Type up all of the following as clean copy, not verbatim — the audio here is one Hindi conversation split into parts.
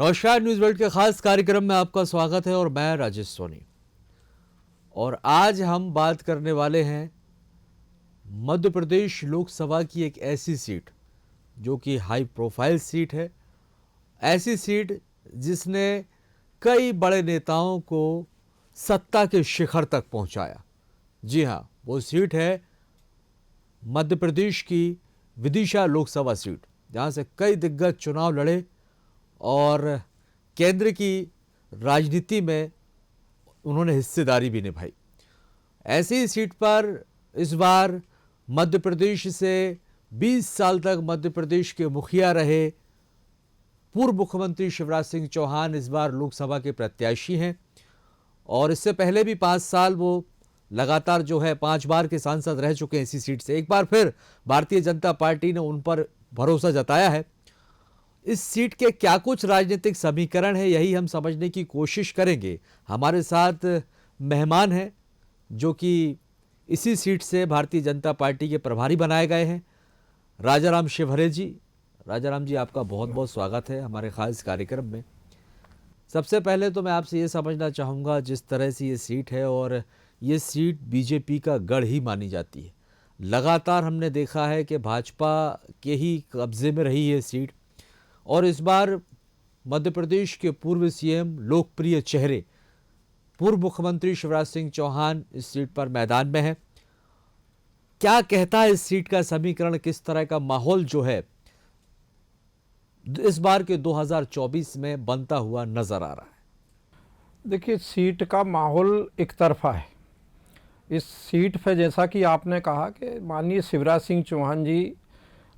नौशाद न्यूज वर्ल्ड के खास कार्यक्रम में आपका स्वागत है और मैं राजेश सोनी। और आज हम बात करने वाले हैं मध्य प्रदेश लोकसभा की एक ऐसी सीट जो कि हाई प्रोफाइल सीट है, ऐसी सीट जिसने कई बड़े नेताओं को सत्ता के शिखर तक पहुंचाया। जी हां, वो सीट है मध्य प्रदेश की विदिशा लोकसभा सीट, जहां से कई दिग्गज चुनाव लड़े और केंद्र की राजनीति में उन्होंने हिस्सेदारी भी निभाई। ऐसी ही सीट पर इस बार मध्य प्रदेश से 20 साल तक मध्य प्रदेश के मुखिया रहे पूर्व मुख्यमंत्री शिवराज सिंह चौहान इस बार लोकसभा के प्रत्याशी हैं। और इससे पहले भी 5 साल वो लगातार 5 बार के सांसद रह चुके हैं इसी सीट से। एक बार फिर भारतीय जनता पार्टी ने उन पर भरोसा जताया है। इस सीट के क्या कुछ राजनीतिक समीकरण है, यही हम समझने की कोशिश करेंगे। हमारे साथ मेहमान हैं जो कि इसी सीट से भारतीय जनता पार्टी के प्रभारी बनाए गए हैं, राजाराम शिवहरे जी। राजाराम जी, आपका बहुत बहुत स्वागत है हमारे खास कार्यक्रम में। सबसे पहले तो मैं आपसे ये समझना चाहूँगा, जिस तरह से ये सीट है और ये सीट बीजेपी का गढ़ ही मानी जाती है। लगातार हमने देखा है कि भाजपा के ही कब्जे में रही है सीट, और इस बार मध्य प्रदेश के पूर्व सीएम, लोकप्रिय चेहरे, पूर्व मुख्यमंत्री शिवराज सिंह चौहान इस सीट पर मैदान में है। क्या कहता है इस सीट का समीकरण, किस तरह का माहौल जो है इस बार के 2024 में बनता हुआ नजर आ रहा है? देखिए, सीट का माहौल एक तरफा है। इस सीट पे जैसा कि आपने कहा कि माननीय शिवराज सिंह चौहान जी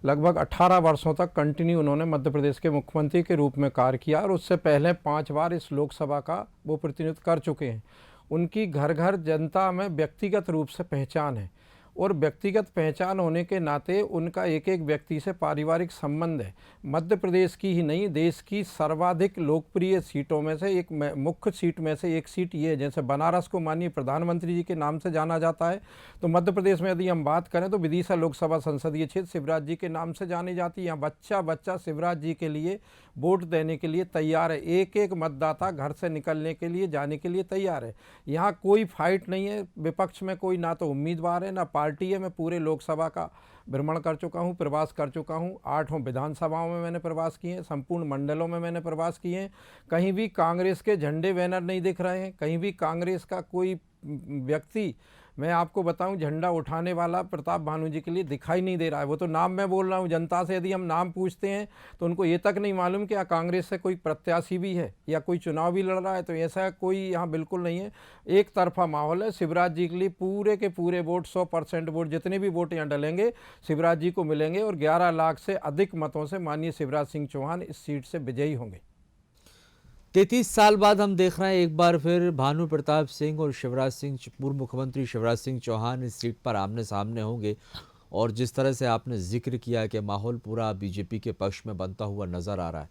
लगभग 18 वर्षों तक कंटिन्यू उन्होंने मध्य प्रदेश के मुख्यमंत्री के रूप में कार्य किया और उससे पहले 5 बार इस लोकसभा का वो प्रतिनिधित्व कर चुके हैं। उनकी घर घर जनता में व्यक्तिगत रूप से पहचान है और व्यक्तिगत पहचान होने के नाते उनका एक एक व्यक्ति से पारिवारिक संबंध है। मध्य प्रदेश की ही नहीं, देश की सर्वाधिक लोकप्रिय सीटों में से एक, मुख्य सीट में से एक सीट ये है। जैसे बनारस को माननीय प्रधानमंत्री जी के नाम से जाना जाता है, तो मध्य प्रदेश में यदि हम बात करें तो विदिशा लोकसभा संसदीय क्षेत्र शिवराज जी के नाम से जानी जाती है। यहाँ बच्चा बच्चा शिवराज जी के लिए वोट देने के लिए तैयार है। एक एक मतदाता घर से निकलने के लिए, जाने के लिए तैयार है। यहाँ कोई फाइट नहीं है, विपक्ष में कोई ना तो उम्मीदवार है ना पार्टी है। मैं पूरे लोकसभा का भ्रमण कर चुका हूँ, प्रवास कर चुका हूँ। 8 विधानसभाओं में मैंने प्रवास किए हैं, संपूर्ण मंडलों में मैंने प्रवास किए हैं। कहीं भी कांग्रेस के झंडे बैनर नहीं दिख रहे हैं, कहीं भी कांग्रेस का कोई व्यक्ति, मैं आपको बताऊं, झंडा उठाने वाला प्रताप भानु जी के लिए दिखाई नहीं दे रहा है। वो तो नाम मैं बोल रहा हूं, जनता से यदि हम नाम पूछते हैं तो उनको ये तक नहीं मालूम कि कांग्रेस से कोई प्रत्याशी भी है या कोई चुनाव भी लड़ रहा है। तो ऐसा कोई यहाँ बिल्कुल नहीं है, एक तरफा माहौल है। शिवराज जी के लिए पूरे के पूरे वोट, 100% वोट, जितने भी वोट यहाँ डलेंगे शिवराज जी को मिलेंगे और 11 लाख से अधिक मतों से माननीय शिवराज सिंह चौहान इस सीट से विजयी होंगे। 33 साल बाद हम देख रहे हैं एक बार फिर भानु प्रताप सिंह और शिवराज सिंह, पूर्व मुख्यमंत्री शिवराज सिंह चौहान इस सीट पर आमने सामने होंगे। और जिस तरह से आपने जिक्र किया कि माहौल पूरा बीजेपी के पक्ष में बनता हुआ नजर आ रहा है।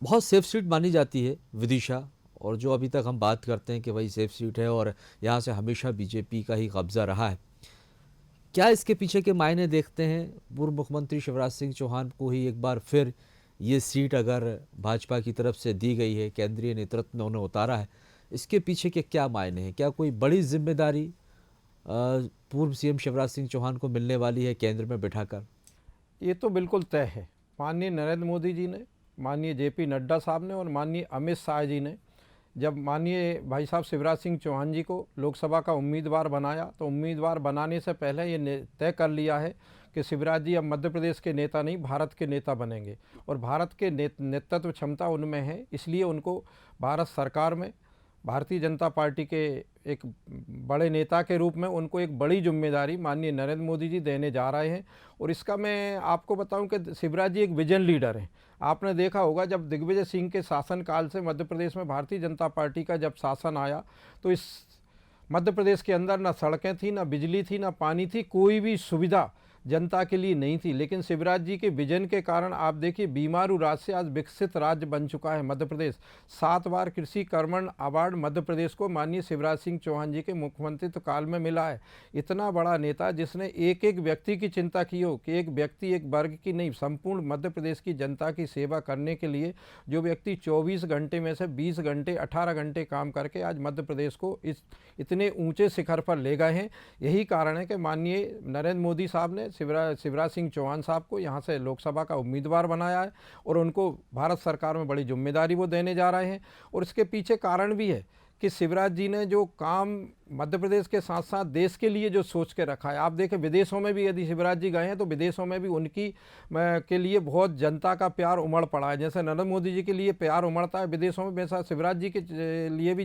बहुत सेफ सीट मानी जाती है विदिशा, और जो अभी तक हम बात करते हैं कि वही सेफ सीट है और यहाँ से हमेशा बीजेपी का ही कब्जा रहा है। क्या इसके पीछे के मायने देखते हैं? पूर्व मुख्यमंत्री शिवराज सिंह चौहान को ही एक बार फिर ये सीट अगर भाजपा की तरफ से दी गई है, केंद्रीय नेतृत्व ने उन्हें उतारा है, इसके पीछे के क्या मायने हैं? क्या कोई बड़ी जिम्मेदारी पूर्व सीएम शिवराज सिंह चौहान को मिलने वाली है केंद्र में बिठाकर? ये तो बिल्कुल तय है। माननीय नरेंद्र मोदी जी ने, माननीय जेपी नड्डा साहब ने और माननीय अमित शाह जी ने जब माननीय भाई साहब शिवराज सिंह चौहान जी को लोकसभा का उम्मीदवार बनाया, तो उम्मीदवार बनाने से पहले ये तय कर लिया है कि शिवराज जी अब मध्य प्रदेश के नेता नहीं, भारत के नेता बनेंगे। और भारत के नेतृत्व क्षमता उनमें है, इसलिए उनको भारत सरकार में भारतीय जनता पार्टी के एक बड़े नेता के रूप में उनको एक बड़ी जिम्मेदारी माननीय नरेंद्र मोदी जी देने जा रहे हैं। और इसका मैं आपको बताऊं कि शिवराज जी एक विजन लीडर हैं। आपने देखा होगा, जब दिग्विजय सिंह के शासनकाल से मध्य प्रदेश में भारतीय जनता पार्टी का जब शासन आया, तो इस मध्य प्रदेश के अंदर ना सड़कें थी, ना बिजली थी, ना पानी थी, कोई भी सुविधा जनता के लिए नहीं थी, लेकिन शिवराज जी के विजन के कारण आप देखिए बीमारू राज्य से आज विकसित राज्य बन चुका है मध्य प्रदेश। 7 बार कृषि कर्मण अवार्ड मध्य प्रदेश को माननीय शिवराज सिंह चौहान जी के मुख्यमंत्रित्व काल में मिला है। इतना बड़ा नेता जिसने एक एक व्यक्ति की चिंता की हो, कि एक व्यक्ति एक वर्ग की नहीं, संपूर्ण मध्य प्रदेश की जनता की सेवा करने के लिए जो व्यक्ति 24 घंटे में से 20 घंटे 18 घंटे काम करके आज मध्य प्रदेश को इस इतने ऊंचे शिखर पर ले गए हैं। यही कारण है कि माननीय नरेंद्र मोदी साहब ने शिवराज सिंह चौहान साहब को यहाँ से लोकसभा का उम्मीदवार बनाया है और उनको भारत सरकार में बड़ी जिम्मेदारी वो देने जा रहे हैं। और इसके पीछे कारण भी है कि शिवराज जी ने जो काम मध्य प्रदेश के साथ साथ देश के लिए जो सोच के रखा है, आप देखें विदेशों में भी यदि शिवराज जी गए हैं तो विदेशों में भी उनकी के लिए बहुत जनता का प्यार उमड़ पड़ा है। जैसे नरेंद्र मोदी जी के लिए प्यार उमड़ता है विदेशों में, वैसा शिवराज जी के लिए भी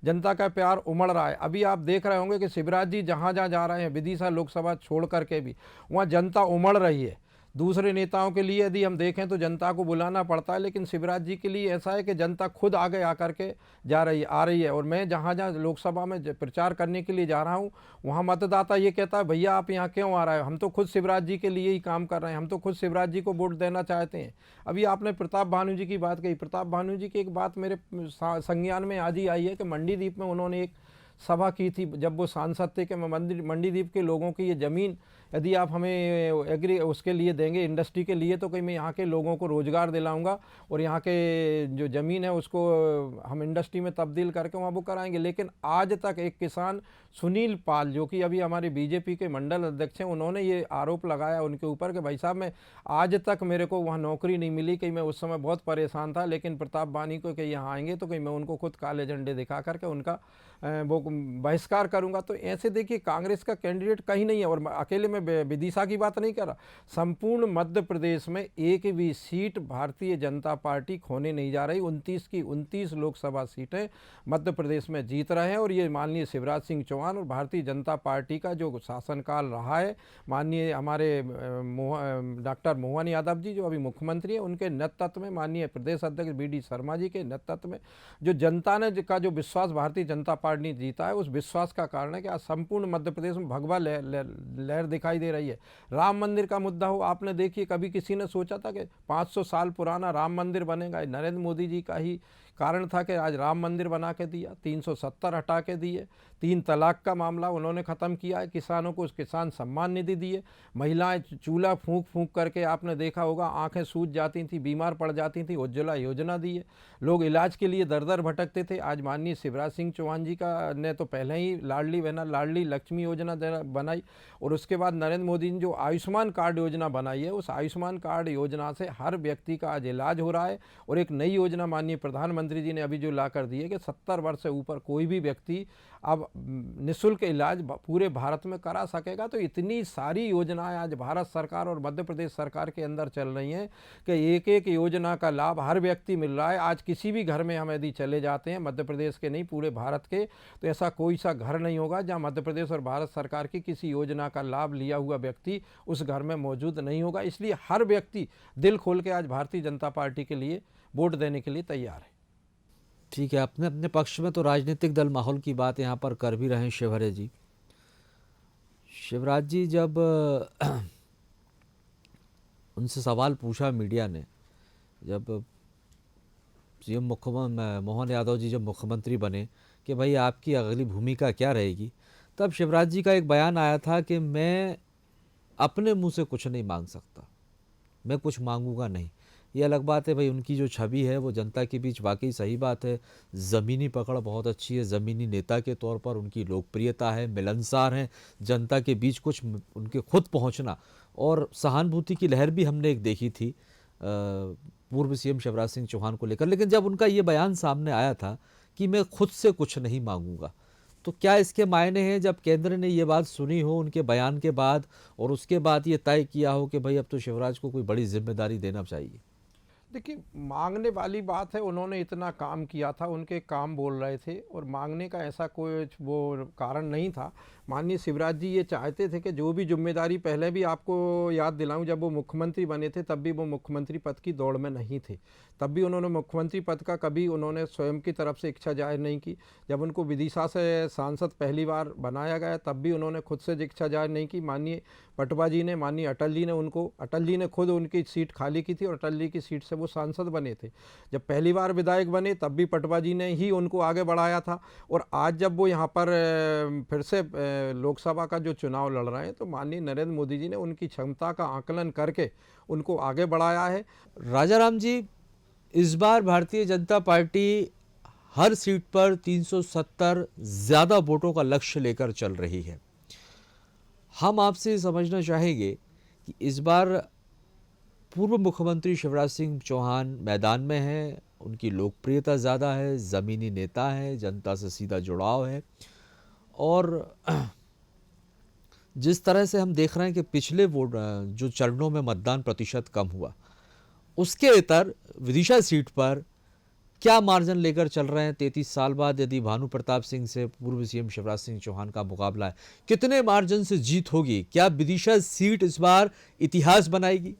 जनता का प्यार उमड़ रहा है। अभी आप देख रहे होंगे कि शिवराज जी जहाँ जहाँ जा रहे हैं, विदिशा लोकसभा छोड़ करके भी वहाँ जनता उमड़ रही है। दूसरे नेताओं के लिए यदि हम देखें तो जनता को बुलाना पड़ता है, लेकिन शिवराज जी के लिए ऐसा है कि जनता खुद आगे आकर के आ रही है। और मैं जहाँ जहाँ लोकसभा में प्रचार करने के लिए जा रहा हूँ, वहाँ मतदाता ये कहता है भैया आप यहाँ क्यों आ रहे हो, हम तो खुद शिवराज जी के लिए ही काम कर रहे हैं, हम तो खुद शिवराज जी को वोट देना चाहते हैं। अभी आपने प्रताप भानु जी की बात कही, प्रताप भानु जी की एक बात मेरे संज्ञान में आज ही आई है कि मंडीदीप में उन्होंने एक सभा की थी जब वो सांसद थे कि मंडीदीप के लोगों की ये ज़मीन यदि आप हमें एग्री उसके लिए देंगे इंडस्ट्री के लिए, तो कहीं मैं यहाँ के लोगों को रोज़गार दिलाऊंगा और यहाँ के जो ज़मीन है उसको हम इंडस्ट्री में तब्दील करके वहाँ वो कराएंगे। लेकिन आज तक एक किसान सुनील पाल, जो कि अभी हमारे बीजेपी के मंडल अध्यक्ष हैं, उन्होंने ये आरोप लगाया उनके ऊपर कि भाई साहब मैं आज तक मेरे को वहाँ नौकरी नहीं मिली, कहीं मैं उस समय बहुत परेशान था, लेकिन प्रताप बानी को कहीं यहाँ आएंगे तो कहीं मैं उनको खुद काले झंडे दिखा करके उनका वो बहिष्कार करूंगा। तो ऐसे देखिए कांग्रेस का कैंडिडेट कहीं नहीं है। और अकेले में विदिशा की बात नहीं कर रहा, संपूर्ण मध्य प्रदेश में एक भी सीट भारतीय जनता पार्टी खोने नहीं जा रही। 29 की 29 लोकसभा सीटें मध्य प्रदेश में जीत रहे हैं। और ये माननीय शिवराज सिंह चौहान और भारतीय जनता पार्टी का जो शासनकाल रहा है, माननीय हमारे डॉक्टर मोहन यादव जी जो अभी मुख्यमंत्री हैं, उनके नेतृत्व में, माननीय प्रदेश अध्यक्ष BD शर्मा जी के नेतृत्व में जो जनता ने का जो विश्वास भारतीय जनता पार्टी ने जीता है, उस विश्वास का कारण है कि आज संपूर्ण मध्य प्रदेश में भगवा लहर दिखाई दे रही है। राम मंदिर का मुद्दा हो, आपने देखिए कभी किसी ने सोचा था कि 500 साल पुराना राम मंदिर बनेगा? नरेंद्र मोदी जी का ही कारण था कि आज राम मंदिर बना के दिया, 370 हटा के दिए, 3 तलाक का मामला उन्होंने ख़त्म किया है, किसानों को किसान सम्मान निधि दिए, महिलाएं चूल्हा फूंक फूंक करके आपने देखा होगा आंखें सूज जाती थी, बीमार पड़ जाती थी, उज्ज्वला योजना दी है, लोग इलाज के लिए दर दर भटकते थे। आज माननीय शिवराज सिंह चौहान जी का ने तो पहले ही लाडली लक्ष्मी योजना बनाई, और उसके बाद नरेंद्र मोदी ने जो आयुष्मान कार्ड योजना बनाई है, उस आयुष्मान कार्ड योजना से हर व्यक्ति का आज इलाज हो रहा है। और एक नई योजना माननीय प्रधानमंत्री जी ने अभी जो ला कर दी है कि 70 वर्ष से ऊपर कोई भी व्यक्ति अब निःशुल्क इलाज पूरे भारत में करा सकेगा। तो इतनी सारी योजनाएं आज भारत सरकार और मध्य प्रदेश सरकार के अंदर चल रही हैं कि एक एक योजना का लाभ हर व्यक्ति मिल रहा है। आज किसी भी घर में हम यदि चले जाते हैं, मध्य प्रदेश के नहीं पूरे भारत के, तो ऐसा कोई सा घर नहीं होगा जहां मध्य प्रदेश और भारत सरकार की किसी योजना का लाभ लिया हुआ व्यक्ति उस घर में मौजूद नहीं होगा। इसलिए हर व्यक्ति दिल खोल के आज भारतीय जनता पार्टी के लिए वोट देने के लिए तैयार है। ठीक है, अपने अपने पक्ष में तो राजनीतिक दल माहौल की बात यहाँ पर कर भी रहे हैं। शिवहरे जी, शिवराज जी जब उनसे सवाल पूछा मीडिया ने, जब सीएम मोहन यादव जी जब मुख्यमंत्री बने कि भाई आपकी अगली भूमिका क्या रहेगी, तब शिवराज जी का एक बयान आया था कि मैं अपने मुंह से कुछ नहीं मांग सकता, मैं कुछ मांगूंगा नहीं। ये अलग बात है भाई, उनकी जो छवि है वो जनता के बीच वाकई सही बात है, ज़मीनी पकड़ बहुत अच्छी है, ज़मीनी नेता के तौर पर उनकी लोकप्रियता है, मिलनसार हैं, जनता के बीच कुछ उनके खुद पहुंचना और सहानुभूति की लहर भी हमने एक देखी थी पूर्व सीएम शिवराज सिंह चौहान को लेकर। लेकिन जब उनका ये बयान सामने आया था कि मैं खुद से कुछ नहीं मांगूंगा, तो क्या इसके मायने हैं जब केंद्र ने ये बात सुनी हो उनके बयान के बाद और उसके बाद ये तय किया हो कि भाई अब तो शिवराज को कोई बड़ी जिम्मेदारी देना चाहिए? देखिए, मांगने वाली बात है, उन्होंने इतना काम किया था, उनके काम बोल रहे थे और मांगने का ऐसा कोई वो कारण नहीं था। माननीय शिवराज जी ये चाहते थे कि जो भी जिम्मेदारी, पहले भी आपको याद दिलाऊं, जब वो मुख्यमंत्री बने थे तब भी वो मुख्यमंत्री पद की दौड़ में नहीं थे। तब भी उन्होंने मुख्यमंत्री पद का कभी उन्होंने स्वयं की तरफ से इच्छा जाहिर नहीं की। जब उनको विदिशा से सांसद पहली बार बनाया गया तब भी उन्होंने खुद से इच्छा जाहिर नहीं की। माननीय पटवा जी ने, माननीय अटल जी ने खुद उनकी सीट खाली की थी और अटल जी की सीट से वो सांसद बने थे। जब पहली बार विधायक बने तब भी पटवा जी ने ही उनको आगे बढ़ाया था। और आज जब वो यहाँ पर फिर से लोकसभा का जो चुनाव लड़ रहे हैं तो माननीय नरेंद्र मोदी जी ने उनकी क्षमता का आकलन करके उनको आगे बढ़ाया है। राजाराम जी, इस बार भारतीय जनता पार्टी हर सीट पर 370 ज्यादा वोटों का लक्ष्य लेकर चल रही है। हम आपसे समझना चाहेंगे कि इस बार पूर्व मुख्यमंत्री शिवराज सिंह चौहान मैदान में हैं, उनकी लोकप्रियता ज़्यादा है, ज़मीनी नेता है, जनता से सीधा जुड़ाव है, और जिस तरह से हम देख रहे हैं कि पिछले वोट जो चरणों में मतदान प्रतिशत कम हुआ, उसके इतर विदिशा सीट पर क्या मार्जिन लेकर चल रहे हैं? 33 साल बाद यदि भानु प्रताप सिंह से पूर्व सीएम शिवराज सिंह चौहान का मुकाबला है, कितने मार्जिन से जीत होगी? क्या विदिशा सीट इस बार इतिहास बनाएगी?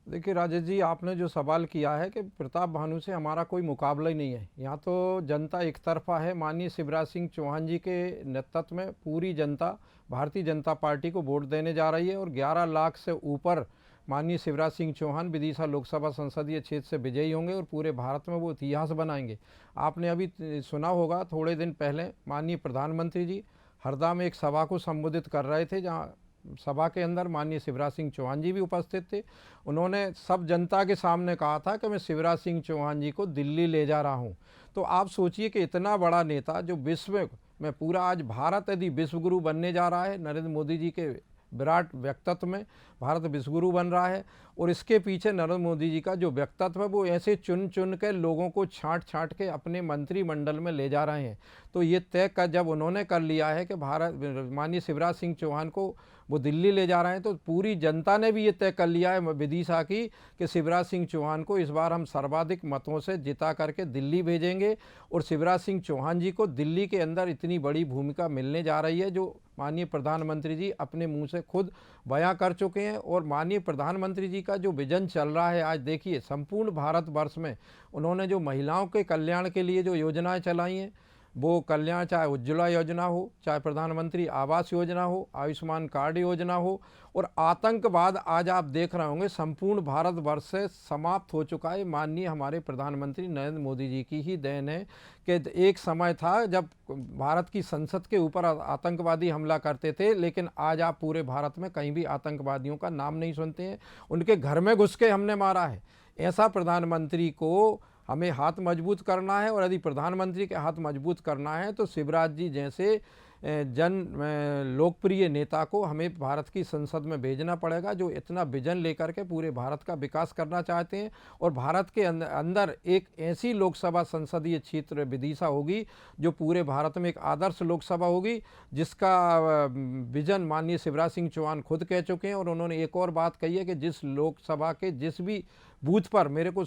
देखिए राजेश जी, आपने जो सवाल किया है कि प्रताप भानु से हमारा कोई मुकाबला ही नहीं है, यहाँ तो जनता एक तरफा है। माननीय शिवराज सिंह चौहान जी के नेतृत्व में पूरी जनता भारतीय जनता पार्टी को वोट देने जा रही है और 11 लाख से ऊपर माननीय शिवराज सिंह चौहान विदिशा लोकसभा संसदीय क्षेत्र से विजयी होंगे और पूरे भारत में वो इतिहास बनाएंगे। आपने अभी सुना होगा, थोड़े दिन पहले माननीय प्रधानमंत्री जी हरदा में एक सभा को संबोधित कर रहे थे, जहाँ सभा के अंदर माननीय शिवराज सिंह चौहान जी भी उपस्थित थे। उन्होंने सब जनता के सामने कहा था कि मैं शिवराज सिंह चौहान जी को दिल्ली ले जा रहा हूं। तो आप सोचिए कि इतना बड़ा नेता जो विश्व में पूरा, आज भारत यदि विश्वगुरु बनने जा रहा है, नरेंद्र मोदी जी के विराट व्यक्तित्व में भारत विश्वगुरु बन रहा है, और इसके पीछे नरेंद्र मोदी जी का जो व्यक्तित्व है वो ऐसे चुन चुन के लोगों को छांट छांट के अपने मंत्रिमंडल में ले जा रहे हैं। तो ये तय कर जब उन्होंने कर लिया है कि भारत माननीय शिवराज सिंह चौहान को वो दिल्ली ले जा रहे हैं, तो पूरी जनता ने भी ये तय कर लिया है विदिशा की कि शिवराज सिंह चौहान को इस बार हम सर्वाधिक मतों से जिता करके दिल्ली भेजेंगे। और शिवराज सिंह चौहान जी को दिल्ली के अंदर इतनी बड़ी भूमिका मिलने जा रही है जो माननीय प्रधानमंत्री जी अपने मुंह से खुद बयां कर चुके हैं। और माननीय प्रधानमंत्री जी का जो विजन चल रहा है, आज देखिए संपूर्ण भारतवर्ष में उन्होंने जो महिलाओं के कल्याण के लिए जो योजनाएं चलाई हैं, वो कल्याण, चाहे उज्ज्वला योजना हो, चाहे प्रधानमंत्री आवास योजना हो, आयुष्मान कार्ड योजना हो, और आतंकवाद आज आप देख रहे होंगे संपूर्ण भारतवर्ष से समाप्त हो चुका है। माननीय हमारे प्रधानमंत्री नरेंद्र मोदी जी की ही देन है कि एक समय था जब भारत की संसद के ऊपर आतंकवादी हमला करते थे, लेकिन आज आप पूरे भारत में कहीं भी आतंकवादियों का नाम नहीं सुनते हैं। उनके घर में घुस के हमने मारा है। ऐसा प्रधानमंत्री को हमें हाथ मजबूत करना है, और यदि प्रधानमंत्री के हाथ मजबूत करना है तो शिवराज जी जैसे लोकप्रिय नेता को हमें भारत की संसद में भेजना पड़ेगा, जो इतना विजन लेकर के पूरे भारत का विकास करना चाहते हैं। और भारत के अंदर एक ऐसी लोकसभा संसदीय क्षेत्र विदिशा होगी जो पूरे भारत में एक आदर्श लोकसभा होगी, जिसका विजन माननीय शिवराज सिंह चौहान खुद कह चुके हैं। और उन्होंने एक और बात कही है कि जिस लोकसभा के जिस भी बूथ पर मेरे को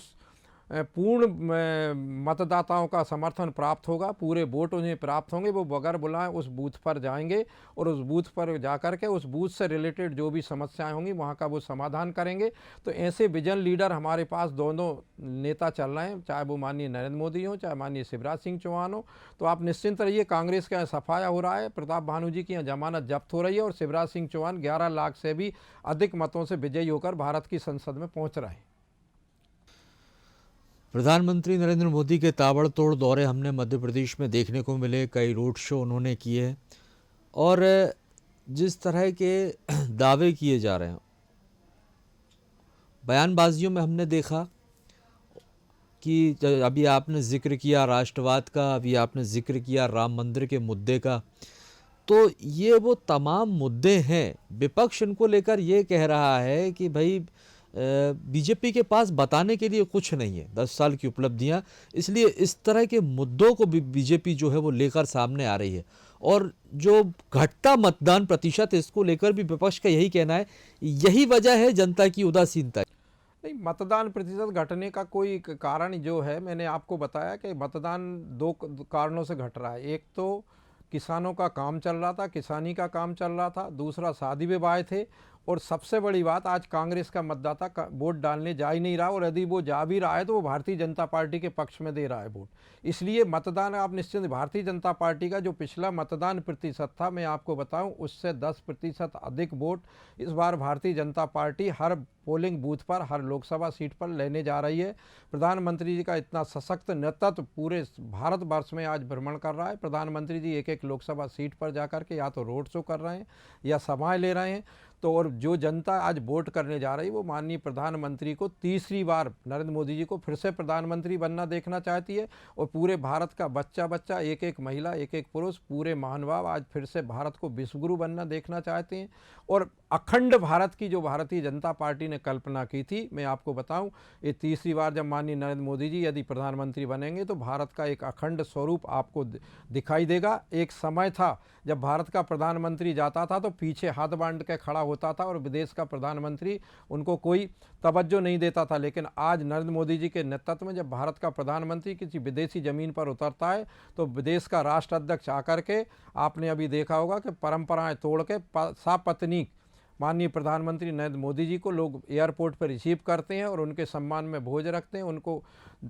पूर्ण मतदाताओं का समर्थन प्राप्त होगा, पूरे वोट उन्हें प्राप्त होंगे, वो बगैर बुलाएं उस बूथ पर जाएंगे और उस बूथ पर जाकर के उस बूथ से रिलेटेड जो भी समस्याएं होंगी वहाँ का वो समाधान करेंगे। तो ऐसे विजन लीडर हमारे पास दोनों नेता चल रहे हैं, चाहे वो माननीय नरेंद्र मोदी हो, चाहे माननीय शिवराज सिंह चौहान हो। तो आप निश्चिंत रहिए, कांग्रेस का यहाँ सफाया हो रहा है, प्रताप भानु जी की यहाँ जमानत जब्त हो रही है, और शिवराज सिंह चौहान 11 लाख से भी अधिक मतों से विजयी होकर भारत की संसद में पहुँच रहे हैं। प्रधानमंत्री नरेंद्र मोदी के ताबड़तोड़ दौरे हमने मध्य प्रदेश में देखने को मिले, कई रोड शो उन्होंने किए, और जिस तरह के दावे किए जा रहे हैं, बयानबाजियों में हमने देखा कि अभी आपने जिक्र किया राष्ट्रवाद का, अभी आपने जिक्र किया राम मंदिर के मुद्दे का, तो ये वो तमाम मुद्दे हैं। विपक्ष इनको लेकर ये कह रहा है कि भाई बीजेपी के पास बताने के लिए कुछ नहीं है, 10 साल की उपलब्धियां, इसलिए इस तरह के मुद्दों को भी बीजेपी जो है वो लेकर सामने आ रही है। और जो घटता मतदान प्रतिशत है, इसको लेकर भी विपक्ष का यही कहना है, यही वजह है जनता की उदासीनता। नहीं, मतदान प्रतिशत घटने का कोई कारण जो है, मैंने आपको बताया कि मतदान दो कारणों से घट रहा है। एक तो किसानों का काम चल रहा था, किसानी का काम चल रहा था, दूसरा शादी विवाह थे, और सबसे बड़ी बात आज कांग्रेस का मतदाता वोट डालने जा ही नहीं रहा, और यदि वो जा भी रहा है तो वो भारतीय जनता पार्टी के पक्ष में दे रहा है वोट। इसलिए मतदान आप निश्चित, भारतीय जनता पार्टी का जो पिछला मतदान प्रतिशत था, मैं आपको बताऊं, उससे 10% अधिक वोट इस बार भारतीय जनता पार्टी हर पोलिंग बूथ पर, हर लोकसभा सीट पर लेने जा रही है। प्रधानमंत्री जी का इतना सशक्त नेतृत्व पूरे भारतवर्ष में आज भ्रमण कर रहा है। प्रधानमंत्री जी एक एक लोकसभा सीट पर जाकर के या तो रोड शो कर रहे हैं या सभाएं ले रहे हैं। तो और जो जनता आज वोट करने जा रही है वो माननीय प्रधानमंत्री को तीसरी बार, नरेंद्र मोदी जी को फिर से प्रधानमंत्री बनना देखना चाहती है। और पूरे भारत का बच्चा बच्चा, एक एक महिला, एक एक पुरुष, पूरे महानुभाव आज फिर से भारत को विश्वगुरु बनना देखना चाहते हैं। और अखंड भारत की जो भारतीय जनता पार्टी ने कल्पना की थी, मैं आपको बताऊं, ये तीसरी बार जब माननीय नरेंद्र मोदी जी यदि प्रधानमंत्री बनेंगे तो भारत का एक अखंड स्वरूप आपको दिखाई देगा। एक समय था जब भारत का प्रधानमंत्री जाता था तो पीछे हाथ बांध के खड़ा होता था और विदेश का प्रधानमंत्री उनको कोई तवज्जो नहीं देता था। लेकिन आज नरेंद्र मोदी जी के नेतृत्व में जब भारत का प्रधानमंत्री किसी विदेशी ज़मीन पर उतरता है तो विदेश का राष्ट्राध्यक्ष आकर के, आपने अभी देखा होगा कि परंपराएं तोड़ के सपत्नीक माननीय प्रधानमंत्री नरेंद्र मोदी जी को लोग एयरपोर्ट पर रिसीव करते हैं और उनके सम्मान में भोज रखते हैं, उनको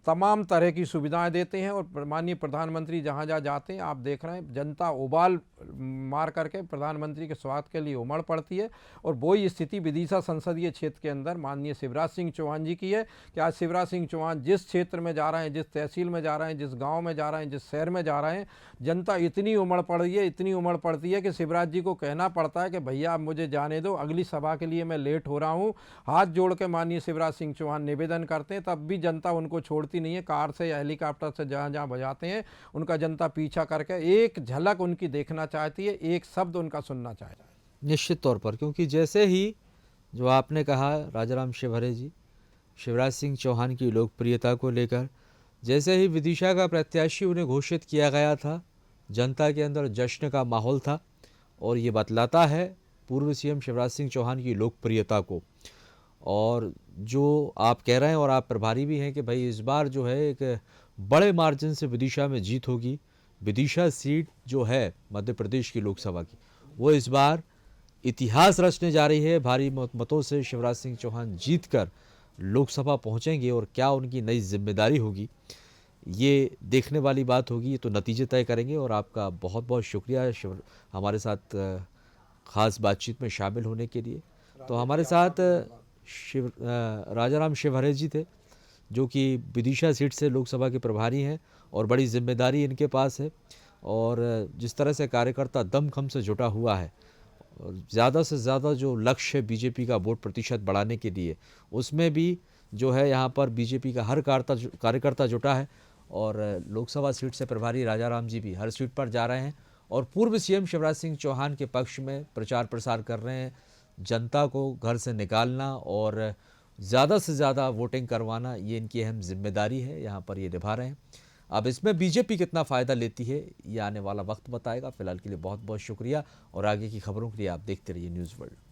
तमाम तरह की सुविधाएं देते हैं। और माननीय प्रधानमंत्री जहां जहां जाते हैं आप देख रहे हैं जनता उबाल मार करके प्रधानमंत्री के स्वागत के लिए उमड़ पड़ती है। और वही स्थिति विदिशा संसदीय क्षेत्र के अंदर माननीय शिवराज सिंह चौहान जी की है कि आज शिवराज सिंह चौहान जिस क्षेत्र में जा रहे हैं, जिस तहसील में जा रहे हैं, जिस गाँव में जा रहे हैं, जिस शहर में जा रहे हैं, जनता इतनी उमड़ पड़ रही है, इतनी उमड़ पड़ती है कि शिवराज जी को कहना पड़ता है कि भैया आप मुझे जाने दो, अगली सभा के लिए मैं लेट हो रहा हूं। हाथ जोड़ के माननीय शिवराज सिंह चौहान निवेदन करते हैं, तब भी जनता उनको छोड़ती नहीं है। कार से या हेलीकॉप्टर से जहां जहां बजाते हैं उनका जनता पीछा करके एक झलक उनकी देखना चाहती है, एक शब्द उनका सुनना चाहता है। निश्चित तौर पर, क्योंकि जैसे ही जो आपने कहा राजाराम शिवहरे जी, शिवराज सिंह चौहान की लोकप्रियता को लेकर जैसे ही विदिशा का प्रत्याशी उन्हें घोषित किया गया था, जनता के अंदर जश्न का माहौल था। और ये बतलाता है पूर्व सीएम शिवराज सिंह चौहान की लोकप्रियता को। और जो आप कह रहे हैं और आप प्रभारी भी हैं कि भाई इस बार जो है एक बड़े मार्जिन से विदिशा में जीत होगी। विदिशा सीट जो है मध्य प्रदेश की लोकसभा की, वो इस बार इतिहास रचने जा रही है। भारी मतों से शिवराज सिंह चौहान जीतकर लोकसभा पहुंचेंगे और क्या उनकी नई जिम्मेदारी होगी, ये देखने वाली बात होगी। ये तो नतीजे तय करेंगे। और आपका बहुत बहुत शुक्रिया हमारे साथ ख़ास बातचीत में शामिल होने के लिए। तो हमारे साथ राजाराम शिवहरे जी थे, जो कि विदिशा सीट से लोकसभा के प्रभारी हैं और बड़ी जिम्मेदारी इनके पास है। और जिस तरह से कार्यकर्ता दमखम से जुटा हुआ है और ज़्यादा से ज़्यादा जो लक्ष्य है बीजेपी का वोट प्रतिशत बढ़ाने के लिए, उसमें भी जो है यहाँ पर बीजेपी का हर कार्यकर्ता जुटा है। और लोकसभा सीट से प्रभारी राजाराम जी भी हर सीट पर जा रहे हैं और पूर्व सीएम शिवराज सिंह चौहान के पक्ष में प्रचार प्रसार कर रहे हैं। जनता को घर से निकालना और ज़्यादा से ज़्यादा वोटिंग करवाना, ये इनकी अहम जिम्मेदारी है, यहाँ पर ये निभा रहे हैं। अब इसमें बीजेपी कितना फ़ायदा लेती है ये आने वाला वक्त बताएगा। फिलहाल के लिए बहुत बहुत शुक्रिया और आगे की खबरों के लिए आप देखते रहिए न्यूज़ वर्ल्ड।